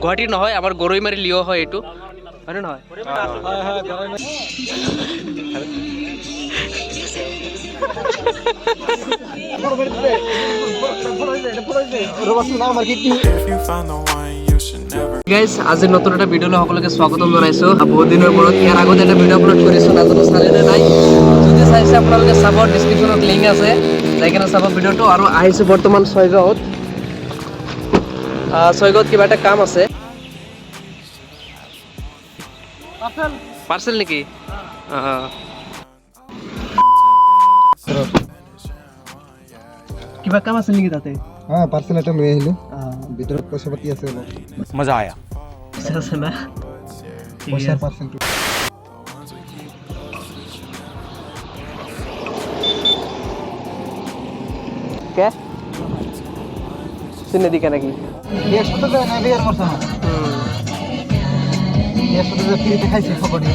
গুৱাহাটী নহয় আমাৰ গৰৈমাৰী লিঅ হয় এইটো হয়নে নহয় গাইজ আজি নতুন এটা ভিডিঅ'লৈ সকলোকে স্বাগতম জনাইছোঁ বহুত দিনৰ মূৰত ইয়াৰ আগতে এটা ভিডিঅ' আপলোড কৰিছোঁ নাজানো চালেনে নাই যদি চাইছে আপোনালোকে চাব ডিছক্ৰিপশ্যনত লিংক আছে যাই কিনে চাব ভিডিঅ'টো আৰু আহিছোঁ বৰ্তমান ছয়গাঁৱত কিবা এটা কাম আছে পাৰ্চেল নেকি কিবা কাম আছে নেকি তাতে পাৰ্চেল এটা লৈ আহিলোঁ ভিতৰত পইচা পাতি আছে অলপ मजा आया আছে না পইচাৰ পাৰ্চেলটো क्या सुनने दी क्या ना की ये सुनते तो नहीं यार मरसा ये सुनते तो फिर दिखाई से पकड़ी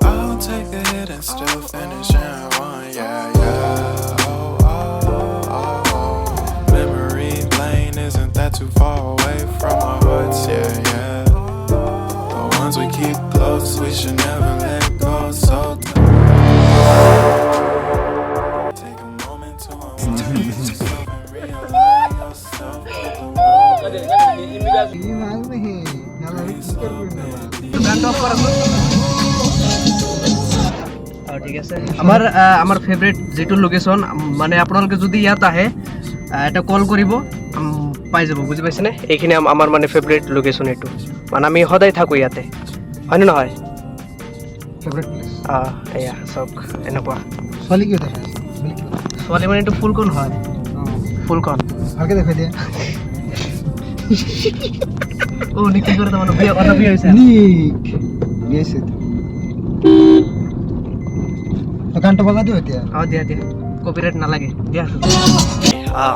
I'll take a hit and still finish in one, yeah, yeah. Oh. Memory lane isn't that too far away from our hearts, yeah, yeah. The ones we keep close, we should never let go. So take a moment to unwind yourself and realign yourself. ये माल नहीं नाला कर बोलना band of করা ঠিক আছে আমাৰ favourite যেটো লোকেশন মানে আপোনালোকে যদি ইয়াত আহে এটা কল কৰিব পাই যাব বুজি পাইছে নে এইখিনি আমাৰ মানে ফেভাৰিট লোকেশন এটো মানে আমি সদায় থাকো ইয়াতে হয় নহয় फेवरेट प्लेस এয়া সব এনেকুৱা सोली क्यों देखा ছোৱালী মানে এটো ফুল কোন হয় ফুল কোন आगे देखा दिया ও নিকি করে তোমার বিয়ে কথা বিয়ে হইছে निक ये से तो घंटा बजा दियो এতিয়া দিয়া দিয়া কপিৰাইট নালাগে দিয়া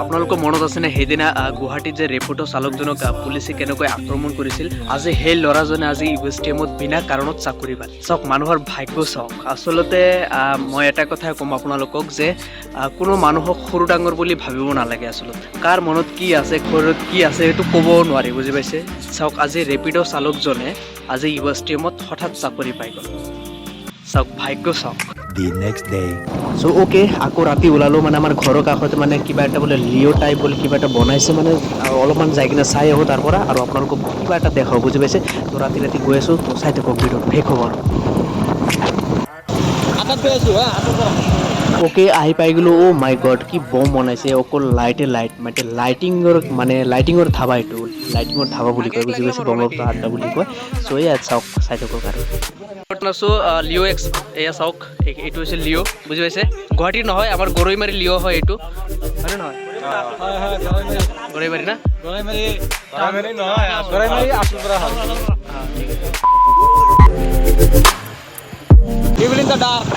আপোনালোকৰ মনত আছে নে সেইদিনা গুৱাহাটীত যে ৰেপুটো চালকজনক পুলিচে কেনেকৈ আক্ৰমণ কৰিছিল আজি সেই ল'ৰাজনে আজি ইউএছটিএমত বিনা কাৰণত চাকৰি পালে চাওক মানুহৰ ভাগ্য চাওক আচলতে মই এটা কথাই ক'ম আপোনালোকক যে কোনো মানুহক সৰু ডাঙৰ বুলি ভাবিব নালাগে আচলতে কাৰ মনত কি আছে ঘৰত কি আছে এইটো ক'ব নোৱাৰি বুজি পাইছে চাওক আজি ৰেপিডো চালকজনে আজি ইউএছটিএমত হঠাৎ চাকৰি পাই গ'ল চাওক ভাগ্য চাওক The next day. So okay আকৌ ৰাতি ওলালো মানে আমাৰ ঘৰৰ কাষতে মানে কিবা এটা বোলে লিঅ' টাইপ বুলি কিবা এটা বনাইছে মানে অলপমান যাই কিনে চাই আহোঁ তাৰ পৰা আৰু আপোনালোকক কিবা এটা দেখাওঁ বুজি পাইছে তো ৰাতি গৈ আছোঁ তো চাই থাকক ভিডিঅ' শেষ হ'ব ওকে আহি পাই গ'লো অ' মাই গড কি বম বনাইছে অকল লাইট লাইটিঙৰ ধাবা এইটো লাইটিঙৰ ধাবা বুলি কয় বুজি পাইছে বমৰ আড্ডা বুলি কয় চ' এয়া চাওক চাই থাকক আৰু লিঅ' এক্স এয়া চাওক এইটো হৈছে লিঅ' বুজি পাইছে গুৱাহাটীৰ নহয় আমাৰ গৰৈমাৰী লিঅ' হয় এইটো হয়নে নহয় গৰৈমাৰী না Evil in the dark.